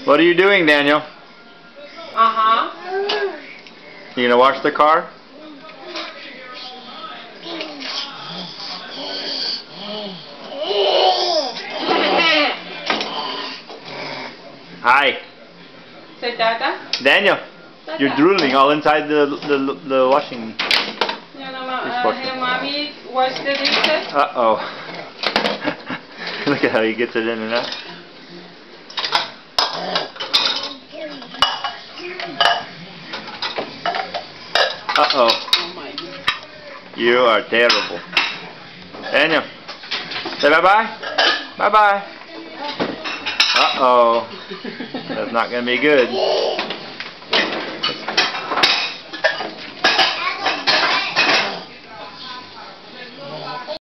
What are you doing, Daniel? Uh-huh. You gonna wash the car? Hi. Say Dada. Daniel, Dada. you're drooling all inside the washing. Hello, mommy. Wash the dishes. Uh-oh. Look at how he gets it in and out. Uh-oh. Oh my God. You are terrible. Daniel, say bye-bye. Bye-bye. Uh-oh. That's not going to be good.